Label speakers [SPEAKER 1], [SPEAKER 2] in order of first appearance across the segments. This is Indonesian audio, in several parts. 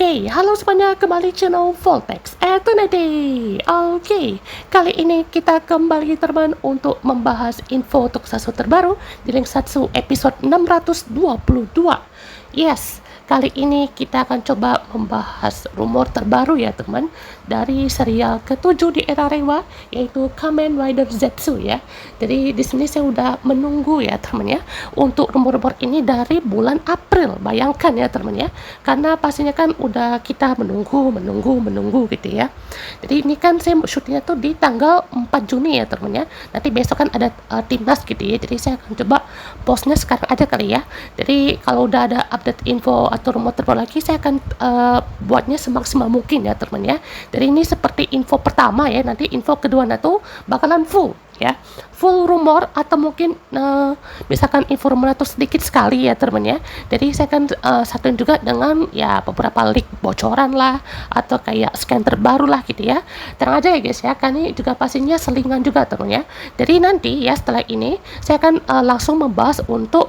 [SPEAKER 1] Oke, halo semuanya, kembali channel Voltex Eternity. Oke, kali ini kita kembali teman untuk membahas info Tokusatsu terbaru di Linkatsu episode 622. Yes, kali ini kita akan coba membahas rumor terbaru ya teman, dari serial ke-7 di era Reiwa, yaitu Kamen Rider Zetsu ya. Jadi di sini saya udah menunggu ya teman ya untuk rumor-rumor ini dari bulan April. Bayangkan ya teman ya, karena pastinya kan udah kita menunggu gitu ya. Jadi ini kan saya syutingnya tuh di tanggal 4 Juni ya teman ya. Nanti besok kan ada timnas gitu ya. Jadi saya akan coba postnya sekarang aja kali ya. Jadi kalau udah ada update info atau rumor terbaru lagi, saya akan buatnya semaksimal mungkin ya teman ya. Jadi ini seperti info pertama ya, nanti info kedua tuh bakalan full ya, full rumor atau mungkin misalkan info rumor itu sedikit sekali ya teman ya. Jadi saya akan satuin juga dengan ya beberapa leak bocoran lah atau kayak scan terbaru lah gitu ya. Tenang aja ya guys ya, kan ini juga pastinya selingan juga teman ya. Jadi nanti ya setelah ini saya akan langsung membahas untuk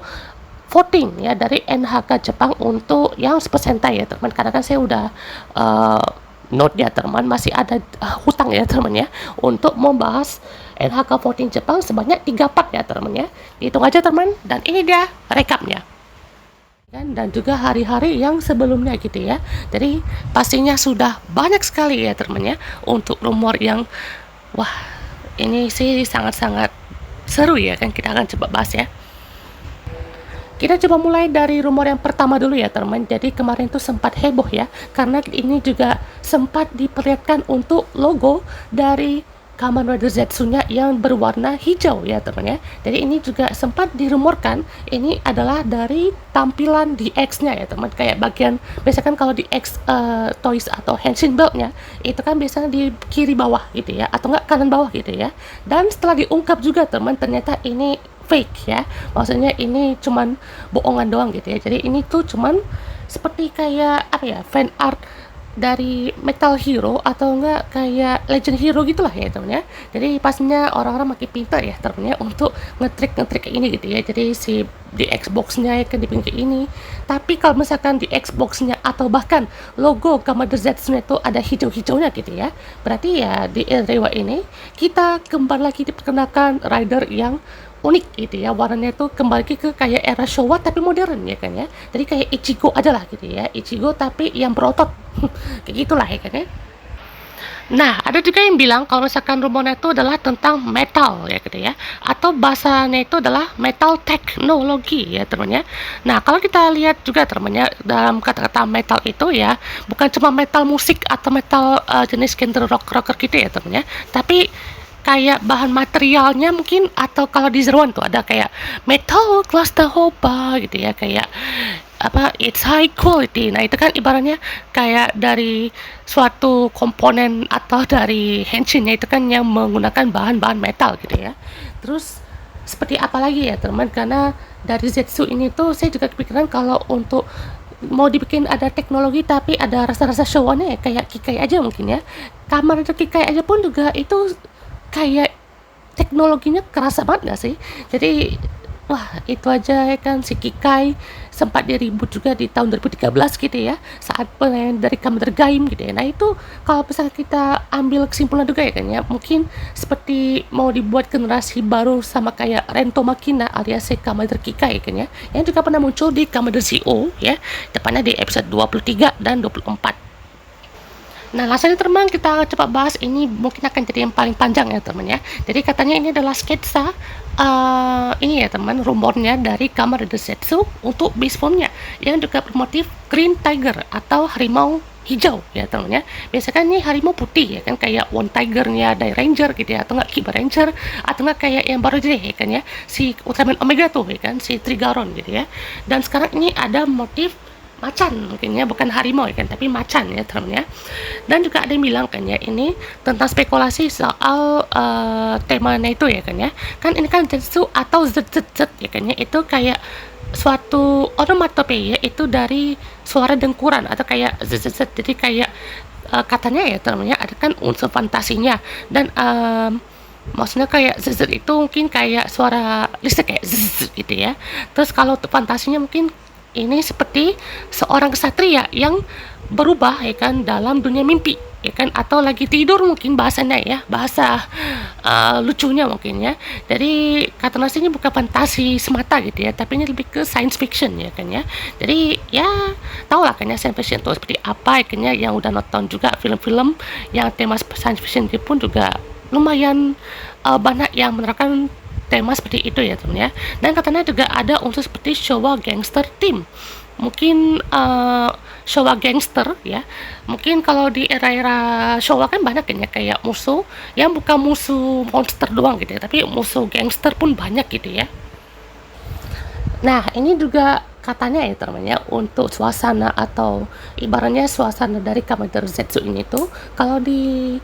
[SPEAKER 1] voting ya dari NHK Jepang untuk yang Super Sentai ya teman, karena kan saya udah note ya teman, masih ada hutang ya teman ya untuk membahas NHK voting Jepang sebanyak 3 part ya teman ya. Hitung aja teman, dan ini dia rekapnya kan, dan juga hari-hari yang sebelumnya gitu ya. Jadi pastinya sudah banyak sekali ya teman ya untuk rumor yang wah ini sih sangat-sangat seru ya kan, kita akan coba bahas ya. Kita coba mulai dari rumor yang pertama dulu ya teman. Jadi kemarin tuh sempat heboh ya, karena ini juga sempat diperlihatkan untuk logo dari Kamen Rider Zetsu-nya yang berwarna hijau ya teman ya. Jadi ini juga sempat dirumorkan ini adalah dari tampilan di X-nya ya teman. Kayak bagian biasakan kalau di X toys atau Henshin belt-nya itu kan biasanya di kiri bawah gitu ya, atau enggak kanan bawah gitu ya. Dan setelah diungkap juga teman, ternyata ini fake ya, maksudnya ini cuman bohongan doang gitu ya. Jadi ini tuh cuman seperti kayak apa ya, fan art dari Metal Hero atau enggak kayak Legend Hero gitulah ya teman ya. Jadi pastinya orang-orang makin pintar ya teman ya untuk ngetrik kayak ini gitu ya. Jadi si di Xbox-nya ya kan dibikin kayak ini. Tapi kalau misalkan di Xbox-nya atau bahkan logo Kamen Rider Zetsu-nya itu ada hijau-hijaunya gitu ya, berarti ya di Reiwa ini kita kembali lagi diperkenalkan rider yang unik gitu ya. Warnanya itu kembali ke kayak era Showa tapi modern ya kan ya. Jadi kayak Ichigo aja lah gitu ya, Ichigo tapi yang berotot kayak gitulah ya kan ya. Nah, ada juga yang bilang kalau misalkan rumornya itu adalah tentang metal ya gitu ya, atau bahasanya itu adalah metal teknologi ya teman ya. Nah, kalau kita lihat juga teman ya, dalam kata-kata metal itu ya bukan cuma metal musik atau metal jenis genre rocker gitu ya teman ya, tapi kayak bahan materialnya mungkin, atau kalau di Zeruan tuh ada kayak metal cluster hoba gitu ya, kayak apa, it's high quality. Nah itu kan ibaratnya kayak dari suatu komponen atau dari henshinnya itu kan yang menggunakan bahan-bahan metal gitu ya. Terus seperti apa lagi ya teman, karena dari Zetsu ini tuh saya juga kepikiran kalau untuk mau dibikin ada teknologi tapi ada rasa-rasa show-nya ya, kayak Kikai aja mungkin ya. Kamar itu Kikai aja pun juga itu kayak teknologinya kerasa banget gak sih. Jadi wah itu aja ya kan, si Kikai sempat diribut juga di tahun 2013 gitu ya, saat pengen dari Kamen Rider Gaim gitu ya. Nah itu kalau misalnya kita ambil kesimpulan juga ya kan ya, mungkin seperti mau dibuat generasi baru sama kayak Rento Makina alias si Kamen Rider Kikai kan ya, yang juga pernah muncul di Kamen Rider Zio ya, tepatnya di episode 23 dan 24. Nah, langsung teman kita akan coba bahas ini, mungkin akan jadi yang paling panjang ya teman ya. Jadi katanya ini adalah sketsa ini ya teman, rumornya dari Kamen Rider Zetsu untuk base formnya yang juga bermotif Green Tiger atau harimau hijau ya teman ya. Biasanya kan ini harimau putih ya kan, kayak One Tiger-nya dari Ranger gitu ya, atau enggak Kiba Ranger, atau enggak kayak yang baru jadi ya kan ya, si Ultraman Omega tuh ya kan, si Trigaron gitu ya. Dan sekarang ini ada motif macan mungkin ya, bukan harimau ya kan, tapi macan ya teman ya. Dan juga ada yang bilang kan ya, ini tentang spekulasi soal temanya itu ya kan ya. Kan ini kan Zetsu atau ZZZ ya kan ya, itu kayak suatu onomatopeia itu dari suara dengkuran atau kayak ZZZ. Jadi kayak katanya ya teman ya, ada kan unsur fantasinya. Dan maksudnya kayak ZZ itu mungkin kayak suara listrik kayak zzz gitu ya. Terus kalau fantasinya mungkin ini seperti seorang kesatria yang berubah ya kan dalam dunia mimpi ya kan, atau lagi tidur mungkin bahasanya ya, bahasa lucunya mungkin ya. Jadi kartun asli ini bukan fantasi semata gitu ya, tapi ini lebih ke science fiction ya kan ya. Jadi ya tau lah kan ya science fiction itu seperti apa ya kan ya, yang udah nonton juga film-film yang tema science fiction itu pun juga lumayan banyak yang menerapkan tema seperti itu ya teman ya. Dan katanya juga ada unsur seperti Showa Gangster Team, mungkin Showa gangster ya, mungkin kalau di era-era Showa kan banyak kan ya kayak musuh yang bukan musuh monster doang gitu ya, tapi musuh gangster pun banyak gitu ya. Nah ini juga katanya ya teman-teman ya, untuk suasana atau ibaratnya suasana dari Kamen Zetsu ini tuh kalau di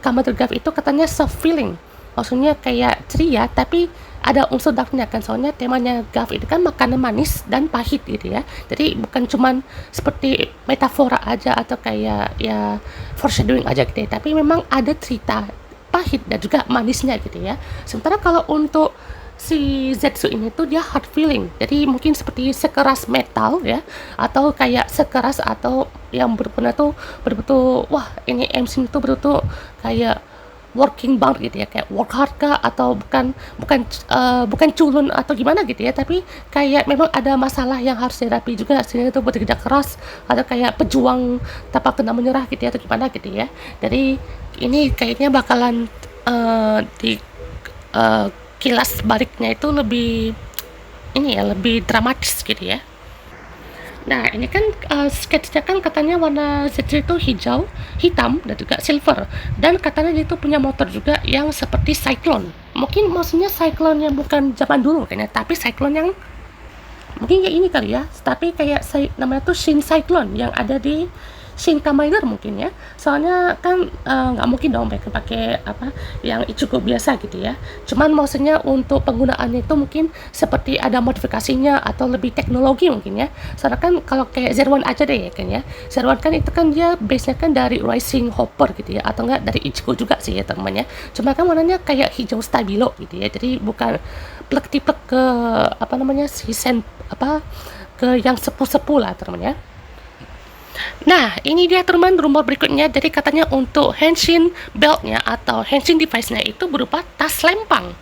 [SPEAKER 1] Kamen Rider itu katanya soft feeling, maksudnya kayak ceria tapi ada unsur darknya kan, soalnya temanya Gav itu kan makanan manis dan pahit gitu ya, jadi bukan cuman seperti metafora aja atau kayak ya foreshadowing aja gitu ya, tapi memang ada cerita pahit dan juga manisnya gitu ya. Sementara kalau untuk si Zetsu ini tuh dia hard feeling, jadi mungkin seperti sekeras metal ya, atau kayak sekeras atau yang benar-benar tuh betul-betul wah ini MC itu betul-betul kayak working banget gitu ya, kayak work hard kah atau bukan culun atau gimana gitu ya, tapi kayak memang ada masalah yang harus dihadapi juga sehingga itu bekerja keras atau kayak pejuang tanpa pernah menyerah gitu ya, atau gimana gitu ya. Jadi ini kayaknya bakalan di kilas baliknya itu lebih ini ya, lebih dramatis gitu ya. Nah, ini kan sketsnya kan katanya warna Zetsu itu hijau, hitam, dan juga silver. Dan katanya dia itu punya motor juga yang seperti Cyclone. Mungkin maksudnya Cyclone yang bukan zaman dulu kayaknya, tapi Cyclone yang mungkin kayak ini kali ya. Tapi kayak namanya tuh Shin Cyclone yang ada di Shin Kamen Rider mungkin ya. Soalnya kan nggak mungkin dong mereka pakai apa yang Ichigo biasa gitu ya. Cuman maksudnya untuk penggunaannya itu mungkin seperti ada modifikasinya atau lebih teknologi mungkin ya. Soalnya kan kalau kayak Zero One aja deh ya kan ya. Zero One kan itu kan dia base-nya kan dari Rising Hopper gitu ya, atau enggak dari Ichigo juga sih ya teman-teman ya. Cuma kan warnanya kayak hijau stabilo gitu ya. Jadi bukan plek-tiplek ke apa namanya si apa ke yang sepuh-sepuh lah teman-teman ya. Nah, ini dia teman rumor berikutnya. Jadi katanya untuk Henshin beltnya atau Henshin device-nya itu berupa tas lempang.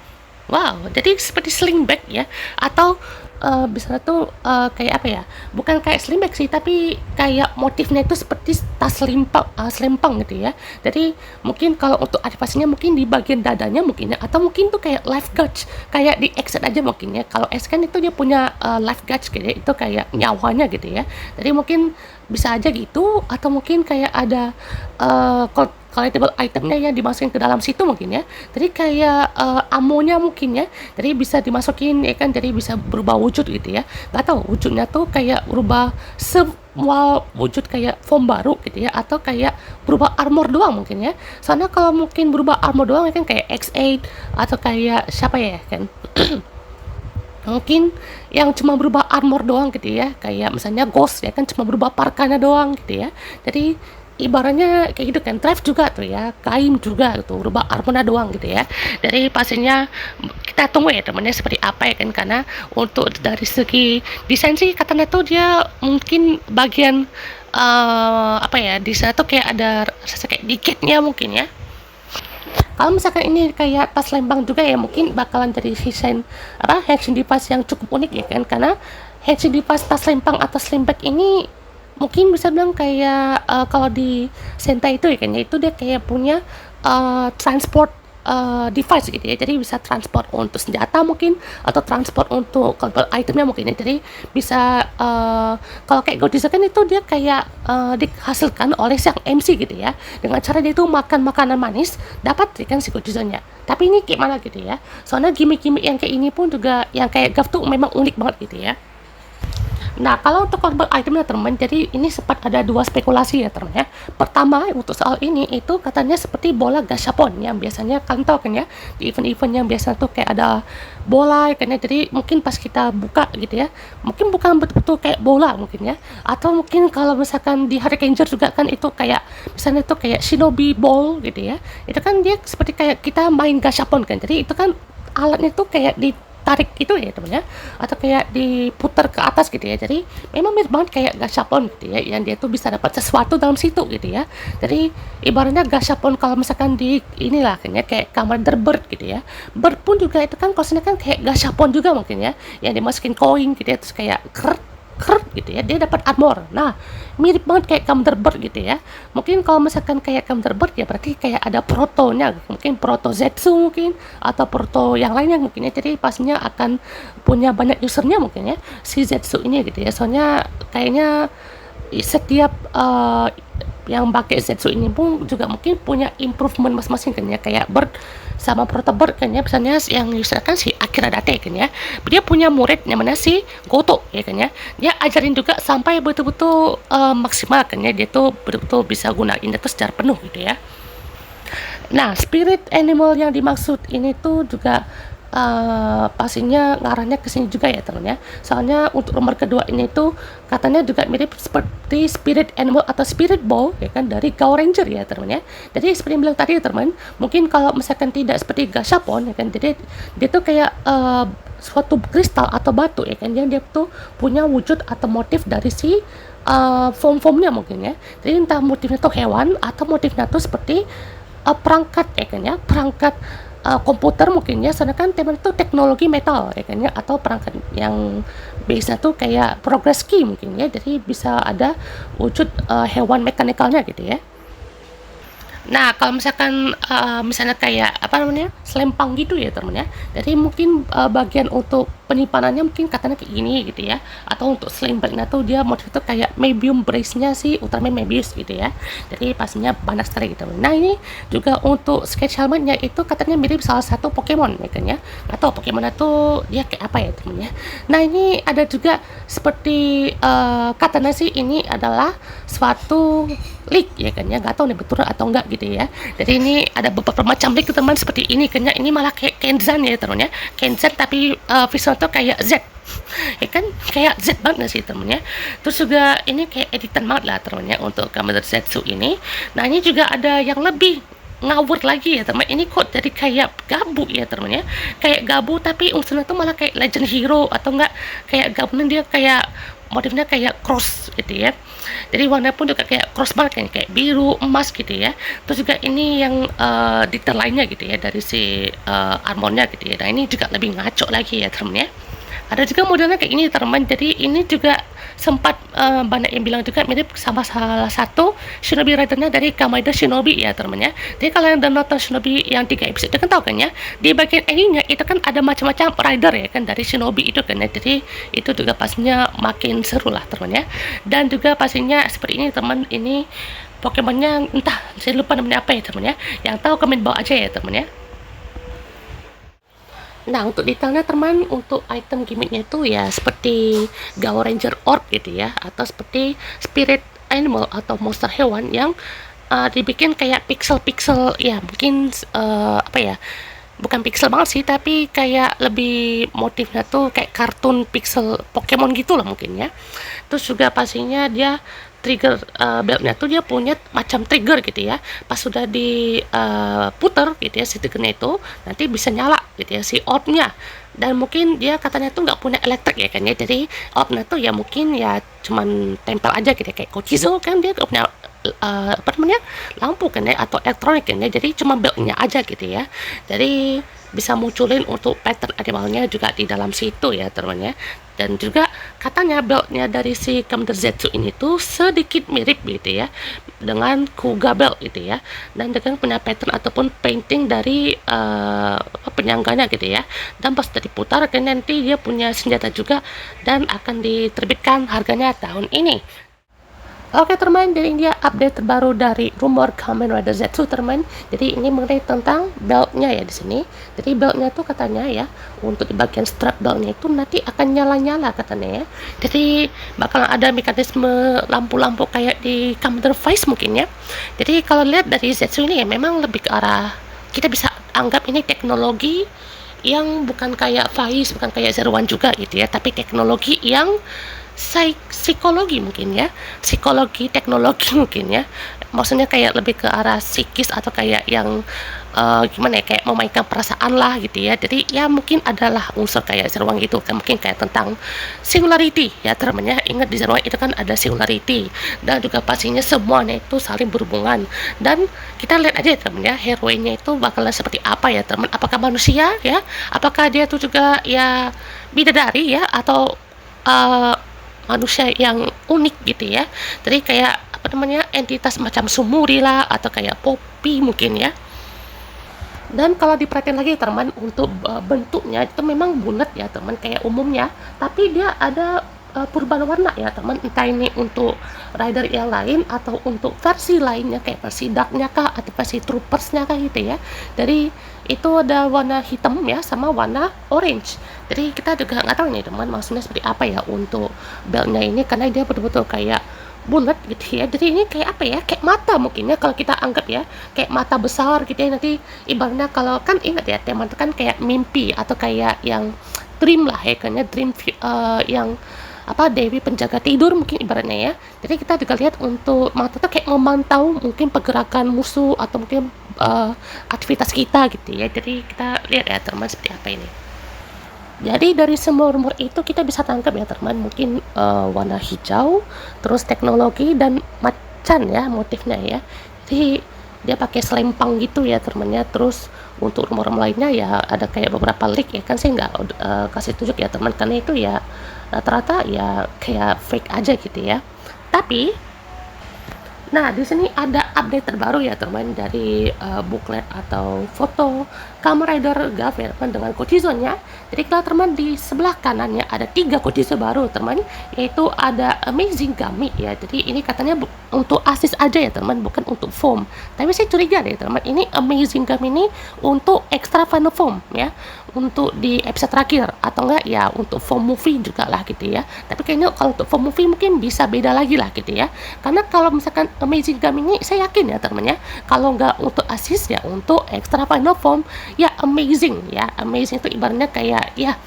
[SPEAKER 1] Wow, jadi seperti sling bag ya, atau bisa tuh kayak apa ya? Bukan kayak sling bag sih, tapi kayak motifnya itu seperti tas selempang gitu ya. Jadi mungkin kalau untuk adaptasinya mungkin di bagian dadanya mungkin ya, atau mungkin tuh kayak life guard, kayak di X aja mungkin ya. Kalau X kan itu dia punya life guard gitu ya, itu kayak nyawanya gitu ya. Jadi mungkin bisa aja gitu, atau mungkin kayak ada collectible itemnya yang dimasukin ke dalam situ mungkin ya. Jadi kayak amonya mungkin ya, jadi bisa dimasukin ya kan, jadi bisa berubah wujud gitu ya. Gak tahu wujudnya tuh kayak berubah semua wujud kayak form baru gitu ya, atau kayak berubah armor doang mungkin ya. Soalnya kalau mungkin berubah armor doang ya kan kayak X8 atau kayak siapa ya kan mungkin yang cuma berubah armor doang gitu ya, kayak misalnya Ghost ya kan cuma berubah parkanya doang gitu ya. Jadi ibaratnya kayak gitu kan, Drive juga tuh ya, kain juga tuh berubah armornya doang gitu ya. Jadi pastinya kita tunggu ya temennya seperti apa ya kan, karena untuk dari segi desain sih katanya tuh dia mungkin bagian apa ya, di sana tuh kayak ada rasa kayak dikitnya mungkin ya. Kalau misalkan ini kayak tas lempang juga ya, mungkin bakalan jadi desain apa Henshin device yang cukup unik ya kan, karena Henshin device tas lempang atau sling bag ini mungkin bisa bilang kayak kalau di Sentai itu ya kan ya, itu dia kayak punya transport device gitu ya, jadi bisa transport untuk senjata mungkin, atau transport untuk collectible itemnya mungkin ya. Jadi bisa kalau kayak Godiza kan itu dia kayak dihasilkan oleh sang MC gitu ya, dengan cara dia itu makan makanan manis dapat kan si Godizanya. Tapi ini gimana gitu ya, soalnya gimmick-gimmick yang kayak ini pun juga yang kayak Gav tuh memang unik banget gitu ya. Nah, kalau untuk collectible itemnya teman, jadi ini sempat ada dua spekulasi ya teman ya. Pertama, untuk soal ini itu katanya seperti bola gashapon yang biasanya kalian tahu kan ya, di event-event yang biasa tuh kayak ada bola kan ya. Jadi mungkin pas kita buka gitu ya, mungkin bukan betul-betul kayak bola mungkin ya. Atau mungkin kalau misalkan di Hurricane juga kan itu kayak misalnya itu kayak shinobi ball gitu ya. Itu kan dia seperti kayak kita main gashapon kan. Jadi itu kan alatnya tuh kayak di ditarik gitu ya teman ya, atau kayak diputar ke atas gitu ya. Jadi memang mirip banget kayak gashapon gitu ya, yang dia tuh bisa dapat sesuatu dalam situ gitu ya. Jadi ibaratnya gashapon kalau misalkan di inilah kayak kamar Bird gitu ya. Bird pun juga itu kan kosnya kan kayak gashapon juga mungkin ya, yang dimasukin koin gitu ya, terus kayak gitu ya, dia dapat armor. Nah, mirip banget kayak Bird gitu ya. Mungkin kalau misalkan kayak Bird ya berarti kayak ada protonya, mungkin proto Zetsu mungkin, atau proto yang lainnya mungkin ya. Jadi pastinya akan punya banyak usernya mungkin ya si Zetsu ini gitu ya. Soalnya kayaknya setiap yang pakai Zetsu ini pun juga mungkin punya improvement masing-masing kan ya, kayak Bird sama Proto Bird kan ya. Misalnya yang user kan si Akira Date kan ya, dia punya murid namanya si Goto ya kan ya, dia ajarin juga sampai betul-betul maksimal kan ya, dia tuh betul-betul bisa gunain itu secara penuh gitu ya. Nah, spirit animal yang dimaksud ini tuh juga pastinya ngarahnya ke sini juga ya teman ya. Soalnya untuk nomor kedua ini tuh katanya juga mirip seperti spirit animal atau spirit ball ya kan dari Go Ranger ya teman ya. Jadi seperti yang bilang tadi ya teman, mungkin kalau misalkan tidak seperti gashapon ya kan, jadi dia tuh kayak suatu kristal atau batu ya kan, yang dia tuh punya wujud atau motif dari si form-formnya mungkin ya. Jadi entah motifnya tuh hewan atau motifnya tuh seperti perangkat ya kan ya, perangkat komputer mungkin ya, soalnya kan tema itu teknologi metal ya kan ya, atau perangkat yang biasa tuh kayak progress key mungkin ya, jadi bisa ada wujud hewan mekanikalnya gitu ya. Nah, kalau misalkan misalnya kayak apa namanya selempang gitu ya teman ya, jadi mungkin bagian untuk penyimpanannya mungkin katanya kayak gini gitu ya, atau untuk selempangnya tuh dia motif itu kayak Mebium brace-nya si Ultraman Mebius gitu ya. Jadi pastinya banyak sekali gitu. Nah, ini juga untuk sketch helmetnya itu katanya mirip salah satu Pokemon ya kan ya, atau Pokemon itu dia kayak apa ya teman ya. Nah, ini ada juga seperti katanya sih ini adalah suatu leak ya kan ya, nggak tahu nih betul atau enggak gitu ya. Jadi ini ada beberapa macam leak teman seperti ini kan ya, ini malah kayak Kenzan ya teman ya, Kenzan tapi visual tuh kayak Z ya kan, kayak Z banget sih teman ya. Terus juga ini kayak editan banget lah teman ya untuk gambar Zetsu ini. Nah, ini juga ada yang lebih ngawur lagi ya teman, ini kok jadi kayak gabu ya teman ya, kayak gabu tapi unsurnya tuh malah kayak Legend Hero, atau enggak kayak gabungan dia kayak motifnya kayak cross gitu ya. Jadi warna pun juga kayak cross banget kayak biru emas gitu ya. Terus juga ini yang detail lainnya gitu ya dari si armornya gitu ya. Nah, ini juga lebih ngaco lagi ya teman ya. Ada juga modelnya kayak ini teman, jadi ini juga sempat banyak yang bilang juga mirip sama salah satu Shinobi Rider-nya dari Kamada Shinobi ya teman ya. Jadi kalau yang udah nonton Shinobi yang 3 episode itu kan tahu kan ya, di bagian endingnya itu kan ada macam-macam rider ya kan dari Shinobi itu kan ya. Jadi itu juga pastinya makin seru lah teman ya. Dan juga pastinya seperti ini teman, ini Pokemonnya entah saya lupa namanya apa ya teman ya, yang tahu komen bawah aja ya teman ya. Nah, untuk detailnya teman, untuk item gimmicknya itu ya seperti Go Ranger Orb gitu ya, atau seperti spirit animal atau monster hewan yang dibikin kayak pixel-pixel ya, mungkin apa ya, bukan pixel banget sih, tapi kayak lebih motifnya tuh kayak kartun pixel Pokemon gitu lah mungkin ya. Terus juga pastinya dia trigger beltnya tuh dia punya macam trigger gitu ya, pas sudah diputar gitu ya si triggernya itu nanti bisa nyala gitu ya si orbnya. Dan mungkin dia katanya tuh nggak punya elektrik ya kan ya, jadi orbnya tuh ya mungkin ya cuman tempel aja gitu ya, kayak Kochizo kan dia nggak punya apa namanya lampu kan ya, atau elektronik kan ya, jadi cuma beltnya aja gitu ya. Jadi bisa munculin untuk pattern animalnya juga di dalam situ ya teman ya. Dan juga katanya beltnya dari si Kamen Zetsu ini tuh sedikit mirip gitu ya dengan Kuga belt gitu ya, dan dengan punya pattern ataupun painting dari penyangganya gitu ya. Dan pas diputar kan nanti dia punya senjata juga, dan akan diterbitkan harganya tahun ini. Oke teman, jadi ini dia update terbaru dari rumor Kamen Rider Zetsu teman. Jadi ini mengenai tentang beltnya ya di sini. Jadi beltnya tuh katanya ya, untuk di bagian strap beltnya itu nanti akan nyala-nyala katanya ya. Jadi bakal ada mekanisme lampu-lampu kayak di Kamen Rider Vice mungkin ya. Jadi kalau lihat dari Zetsu ini ya memang lebih ke arah, kita bisa anggap ini teknologi yang bukan kayak Vice, bukan kayak Zero One juga gitu ya, tapi teknologi yang psikologi mungkin ya, psikologi teknologi mungkin ya, maksudnya kayak lebih ke arah psikis atau kayak yang gimana ya, kayak memainkan perasaan lah gitu ya. Jadi ya mungkin adalah unsur kayak Zero One gitu kan, mungkin kayak tentang singularity ya teman-teman ya. Ingat di Zero One itu kan ada singularity, dan juga pastinya semuanya itu saling berhubungan. Dan kita lihat aja ya teman ya, heroinnya itu bakalan seperti apa ya teman, apakah manusia ya, apakah dia tuh juga ya bidadari ya, atau uh, manusia yang unik gitu ya. Jadi kayak apa namanya, entitas macam sumuri lah, atau kayak Poppy mungkin ya. Dan kalau diperhatiin lagi teman, untuk bentuknya itu memang bulat ya teman, kayak umumnya, tapi dia ada perubahan warna ya teman, entah ini untuk rider yang lain atau untuk versi lainnya, kayak versi darknya kah atau versi troopersnya kah gitu ya. Jadi itu ada warna hitam ya sama warna orange. Jadi kita juga nggak tahu nih teman, maksudnya seperti apa ya untuk beltnya ini, karena dia betul-betul kayak bulat gitu ya. Jadi ini kayak apa ya, kayak mata mungkin ya, kalau kita anggap ya kayak mata besar gitu ya. Nanti ibaratnya kalau kan ingat ya, tema itu kan kayak mimpi atau kayak yang dream lah ya, kayaknya dream yang apa, Dewi penjaga tidur mungkin ibaratnya ya. Jadi kita juga lihat untuk mata tuh kayak memantau mungkin pergerakan musuh atau mungkin aktivitas kita gitu ya. Jadi kita lihat ya teman, seperti apa ini. Jadi dari semua rumor itu kita bisa tangkap ya teman, mungkin warna hijau, terus teknologi dan macan ya motifnya ya. Jadi dia pakai selempang gitu ya teman ya. Terus untuk rumor-rumor lainnya ya ada kayak beberapa leak ya kan, saya nggak kasih tunjuk ya teman, karena itu ya rata-rata ya kayak fake aja gitu ya. Tapi nah, di sini ada update terbaru ya teman, dari booklet atau foto Kamen Rider Gav ya teman, dengan Kochizone-nya. Jadi kalau teman di sebelah kanannya ada 3 Kochizo baru teman, yaitu ada Amazing Gami ya. Jadi ini katanya untuk asis aja ya teman, bukan untuk form. Tapi saya curiga deh teman, ini Amazing Gami ini untuk extra final form ya, untuk di episode terakhir, atau enggak ya untuk form movie juga lah gitu ya. Tapi kayaknya kalau untuk form movie mungkin bisa beda lagi lah gitu ya, karena kalau misalkan Amazing Gami ini saya yakin ya teman ya, kalau nggak untuk assist ya untuk extra final form ya amazing ya. Amazing itu ibaratnya kayak ya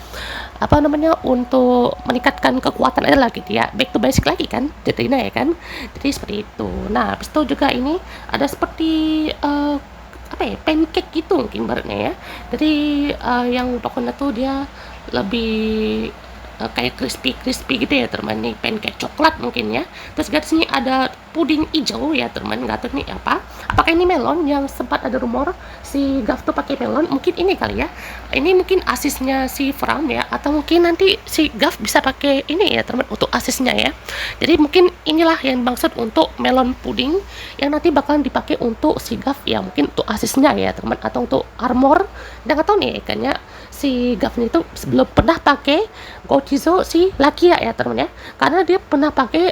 [SPEAKER 1] apa namanya, untuk meningkatkan kekuatan aja lah gitu ya, back to basic lagi kan jadinya ya kan. Jadi seperti itu. Nah habis itu juga ini ada seperti apa ya, pancake gitu mungkin ibaratnya ya. Jadi yang pokoknya tuh dia lebih kayak crispy gitu ya teman, nih pancake coklat mungkin ya. Terus di sini ada puding hijau ya teman, nggak tahu nih apa, apakah ini melon, yang sempat ada rumor si Gav tuh pakai melon, mungkin ini kali ya, ini mungkin asisnya si Fram ya, atau mungkin nanti si Gav bisa pakai ini ya teman untuk asisnya ya. Jadi mungkin inilah yang maksud untuk melon puding yang nanti bakalan dipakai untuk si Gav ya, mungkin untuk asisnya ya teman, atau untuk armor. Dan nggak tahu nih kayaknya si Gav itu sebelum pernah pakai Gochizo si Lakia ya teman ya, karena dia pernah pakai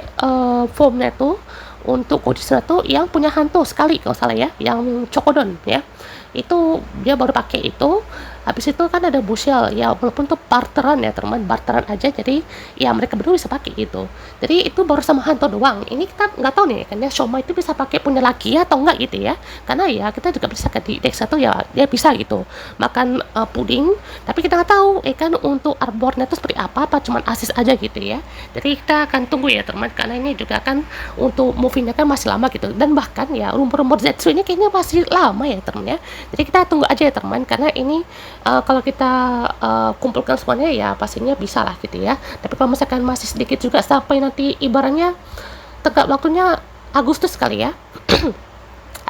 [SPEAKER 1] formnya tuh untuk Gochizo tuh yang punya hantu sekali kalau salah ya, yang Chokodon ya. Itu dia baru pakai itu. Habis itu kan ada Bushel ya, walaupun tuh barteran ya teman, barteran aja, jadi ya mereka berdua bisa pakai gitu. Jadi itu baru sama hantu doang. Ini kita nggak tahu nih kan ya, Shoma itu bisa pakai punya laki atau enggak gitu ya, karena ya kita juga bisa di Dex 1 ya, dia bisa gitu makan puding. Tapi kita nggak tahu kan untuk arbornya itu seperti apa cuman asis aja gitu ya. Jadi kita akan tunggu ya teman, karena ini juga kan untuk movie-nya kan masih lama gitu, dan bahkan ya rumor-rumor Zetsu ini kayaknya masih lama ya teman ya. Jadi kita tunggu aja ya teman, karena ini kalau kita kumpulkan semuanya ya pastinya bisa lah gitu ya. Tapi kalau misalkan masih sedikit juga sampai nanti ibaratnya tegak waktunya Agustus kali ya.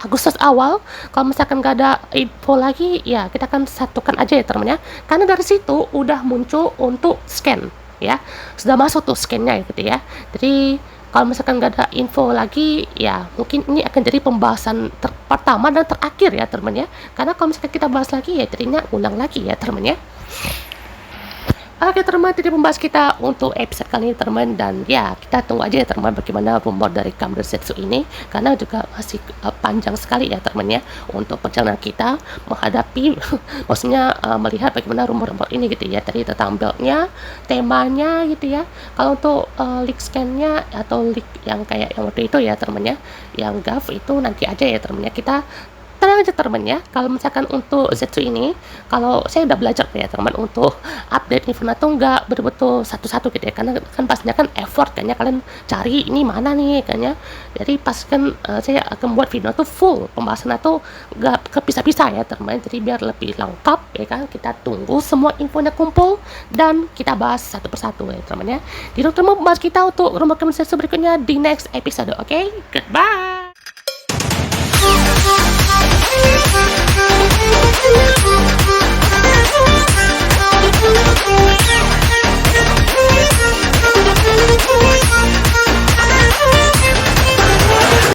[SPEAKER 1] Agustus awal, kalau misalkan nggak ada info lagi ya kita akan satukan aja ya teman ya, karena dari situ udah muncul untuk scan ya, sudah masuk tuh scannya gitu ya. Jadi kalau misalkan nggak ada info lagi ya mungkin ini akan jadi pembahasan pertama dan terakhir ya teman ya, karena kalau misalkan kita bahas lagi ya jadinya ulang lagi ya teman ya. Oke teman, jadi pembahas kita untuk episode kali ini teman, dan ya kita tunggu aja ya teman bagaimana rumor dari Kamen Zetsu ini, karena juga masih panjang sekali ya teman ya untuk perjalanan kita menghadapi maksudnya melihat bagaimana rumor-rumor ini gitu ya, tadi tentang beltnya, temanya gitu ya. Kalau untuk leak scan-nya atau leak yang kayak yang waktu itu ya teman ya, yang Gav itu nanti aja ya teman ya, kita tenang aja teman ya, kalau misalkan untuk Zetsu ini, kalau saya udah belajar ya teman untuk update info tuh nggak betul-betul satu-satu gitu ya, karena kan pastinya kan effort kan ya, kalian cari ini mana nih kan ya. Jadi pas kan saya akan buat video tuh full pembahasan tuh nggak kepisah-pisah ya teman, jadi biar lebih lengkap ya kan. Kita tunggu semua infonya kumpul dan kita bahas satu persatu ya teman ya. Di dokter mau bahas kita untuk rumah Zetsu berikutnya di next episode, oke? Goodbye.